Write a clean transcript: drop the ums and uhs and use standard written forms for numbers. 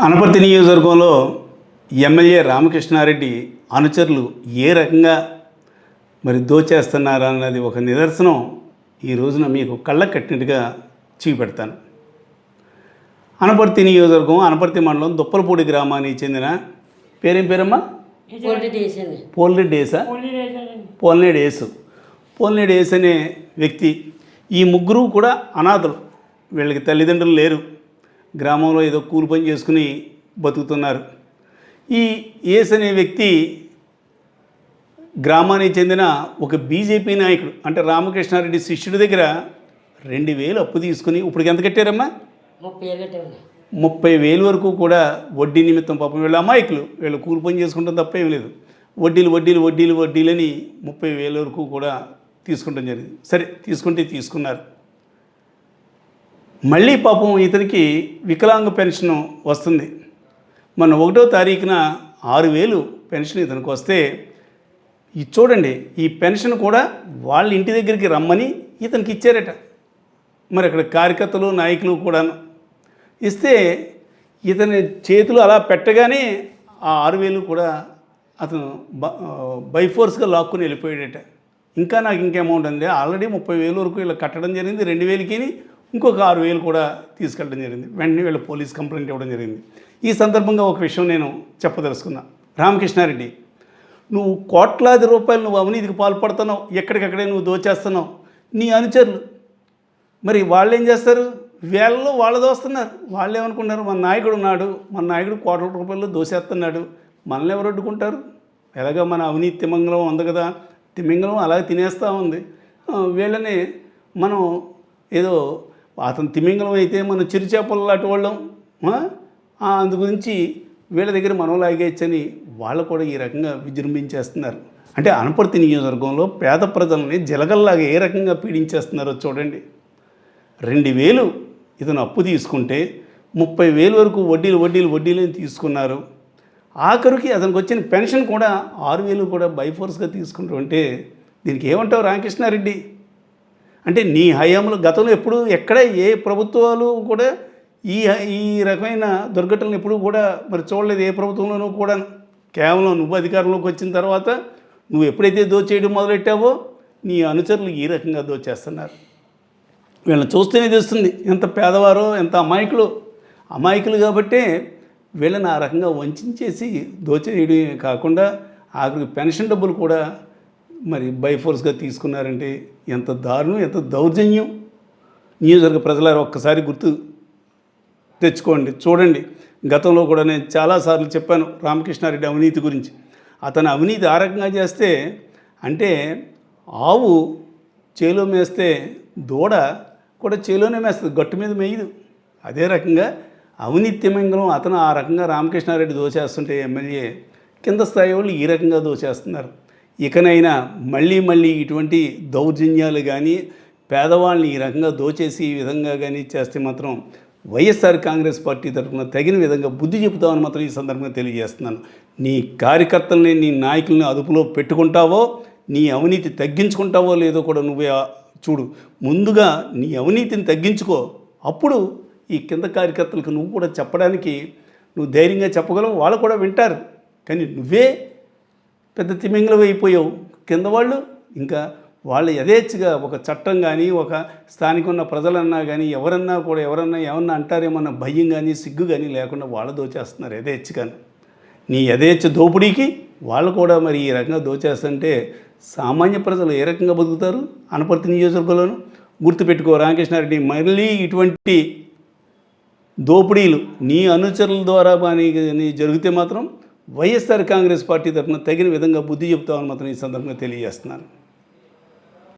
అనపర్తి నియోజకవర్గంలో ఎమ్మెల్యే రామకృష్ణారెడ్డి అనుచరులు ఏ రకంగా మరి దోచేస్తున్నారన్నది ఒక నిదర్శనం ఈ రోజున మీకు కళ్ళకు కట్టినట్టుగా చూపెడతాను. అనపర్తి నియోజకవర్గం అనపర్తి మండలం దుప్పలపూడి గ్రామానికి చెందిన పేరేం పేరమ్మా? పోలినేడు యేసు అనే వ్యక్తి. ఈ ముగ్గురు కూడా అనాథలు. వీళ్ళకి తల్లిదండ్రులు లేరు. గ్రామంలో ఏదో కూలి పని చేసుకుని బతుకుతున్నారు. ఈ యేసు అనే వ్యక్తి గ్రామానికి చెందిన ఒక బీజేపీ నాయకుడు అంటే రామకృష్ణారెడ్డి శిష్యుడి దగ్గర 2,000 అప్పు తీసుకుని ఇప్పటికి ఎంత కట్టారమ్మా? 30,000 వరకు కూడా వడ్డీ నిమిత్తం. పాపం వీళ్ళ అమాయకులు, వీళ్ళు కూలి పని చేసుకుంటాం తప్ప ఏం లేదు. వడ్డీలని 30,000 వరకు కూడా తీసుకుంటాం జరిగింది. సరే తీసుకున్నారు. మళ్ళీ పాపం ఇతనికి వికలాంగ పెన్షన్ వస్తుంది. మన 1వ తారీఖున 6,000 పెన్షన్ ఇతనికి వస్తే ఇది చూడండి, ఈ పెన్షన్ కూడా వాళ్ళ ఇంటి దగ్గరికి రమ్మని ఇతనికి ఇచ్చారట. మరి అక్కడ కార్యకర్తలు నాయకులు కూడా ఇస్తే ఇతని చేతులు అలా పెట్టగానే ఆ 6,000 కూడా అతను బైఫోర్స్గా లాక్కుని వెళ్ళిపోయాడట. ఇంకా నాకు ఇంక అమౌంట్ అండి, ఆల్రెడీ 30,000 వరకు వీళ్ళు కట్టడం జరిగింది. 2,000కి ఇంకొక 6,000 కూడా తీసుకెళ్ళడం జరిగింది. వెంటనే వీళ్ళు పోలీస్ కంప్లైంట్ ఇవ్వడం జరిగింది. ఈ సందర్భంగా ఒక విషయం నేను చెప్పదలుచుకున్నా. రామకృష్ణారెడ్డి, నువ్వు కోట్లాది రూపాయలు నువ్వు అవినీతికి పాల్పడుతున్నావు, ఎక్కడికక్కడే నువ్వు దోచేస్తున్నావు. నీ అనుచరులు మరి వాళ్ళు ఏం చేస్తారు? వేళ్ళలో వాళ్ళు దోస్తున్నారు. వాళ్ళు ఏమనుకుంటున్నారు? మన నాయకుడు ఉన్నాడు, మన నాయకుడు కోట్ల రూపాయలు దోసేస్తున్నాడు, మనల్ని ఎవరు అడ్డుకుంటారు? ఎలాగ మన అవినీతి తిమింగలం ఉంది కదా, తిమింగలం అలాగే తినేస్తూ ఉంది. వీళ్ళని మనం ఏదో అతను తిమింగలం అయితే మనం చిరుచేపలు లాంటి వాళ్ళం, అందు గురించి వీళ్ళ దగ్గర మనం లాగేయచ్చని వాళ్ళు కూడా ఈ రకంగా విజృంభించేస్తున్నారు. అంటే అనపర్తి నియోజకవర్గంలో పేద ప్రజల్ని జలగల్లాగా ఏ రకంగా పీడించేస్తున్నారో చూడండి. 2,000 ఇతను అప్పు తీసుకుంటే 30,000 వరకు వడ్డీలని తీసుకున్నారు. ఆఖరికి అతనికి వచ్చిన పెన్షన్ కూడా 6,000 కూడా బైఫోర్స్గా తీసుకుంటారు. అంటే దీనికి ఏమంటావు రామకృష్ణారెడ్డి? అంటే నీ హయాంలో గతంలో ఎప్పుడు ఎక్కడ ఏ ప్రభుత్వాలు కూడా ఈ రకమైన దుర్ఘటనలు ఎప్పుడు కూడా మరి చూడలేదు. ఏ ప్రభుత్వంలోనూ కూడా. కేవలం నువ్వు అధికారంలోకి వచ్చిన తర్వాత నువ్వు ఎప్పుడైతే దోచేయడం మొదలెట్టావో నీ అనుచరులు ఈ రకంగా దోచేస్తున్నారు. వీళ్ళని చూస్తేనే తెలుస్తుంది ఎంత పేదవారో, ఎంత అమాయకులు కాబట్టే వీళ్ళని ఆ రకంగా వంచేసి దోచేయడమే కాకుండా ఆఖరికి పెన్షన్ డబ్బులు కూడా మరి బైఫోర్స్గా తీసుకున్నారంటే ఎంత దారుణం, ఎంత దౌర్జన్యం. నియోజకవర్గ ప్రజలారు ఒక్కసారి గుర్తు తెచ్చుకోండి, చూడండి. గతంలో కూడా నేను చాలాసార్లు చెప్పాను రామకృష్ణారెడ్డి అవినీతి గురించి. అతను అవినీతి ఆ రకంగా చేస్తే అంటే ఆవు చేలో మేస్తే దూడ కూడా చేలోనే మేస్తుంది, గట్టు మీద మేయదు. అదే రకంగా అవినీతి తిమింగలం అతను ఆ రకంగా రామకృష్ణారెడ్డి దోచేస్తుంటే ఎమ్మెల్యే కింద స్థాయి వాళ్ళు ఈ రకంగా దోచేస్తున్నారు. ఇకనైనా మళ్ళీ ఇటువంటి దౌర్జన్యాలు కానీ పేదవాళ్ళని ఈ రకంగా దోచేసి ఈ విధంగా కానీ చేస్తే మాత్రం వైఎస్ఆర్ కాంగ్రెస్ పార్టీ తరఫున తగిన విధంగా బుద్ధి చెబుతామని మాత్రం ఈ సందర్భంగా తెలియజేస్తున్నాను. నీ కార్యకర్తల్ని, నీ నాయకుల్ని అదుపులో పెట్టుకుంటావో, నీ అవినీతి తగ్గించుకుంటావో లేదో కూడా నువ్వే చూడు. ముందుగా నీ అవినీతిని తగ్గించుకో, అప్పుడు ఈ కింద కార్యకర్తలకు నువ్వు కూడా చెప్పడానికి నువ్వు ధైర్యంగా చెప్పగలవు, వాళ్ళు కూడా వింటారు. కానీ నువ్వే పెద్ద తిమింగలం అయిపోయావు. కింద వాళ్ళు ఇంకా వాళ్ళు యథేచ్ఛగా ఒక చట్టం కానీ ఒక స్థానిక ఉన్న ప్రజలన్నా కానీ ఎవరన్నా ఏమన్నా అంటారేమన్న భయం కానీ సిగ్గు కానీ లేకుండా వాళ్ళు దోచేస్తున్నారు యథేచ్ఛగాని. నీ యథేచ్ఛ దోపిడీకి వాళ్ళు కూడా మరి ఈ రకంగా దోచేస్తుంటే సామాన్య ప్రజలు ఏ రకంగా బతుకుతారు? అనపర్తి నియోజకవర్గంలోనూ గుర్తుపెట్టుకో రామకృష్ణారెడ్డి, మళ్ళీ ఇటువంటి దోపిడీలు నీ అనుచరుల ద్వారా నీ జరిగితే మాత్రం వైఎస్ఆర్ కాంగ్రెస్ పార్టీ తరఫున తగిన విధంగా బుద్ధి చెబుతామని మాత్రం ఈ సందర్భంగా తెలియజేస్తున్నాను.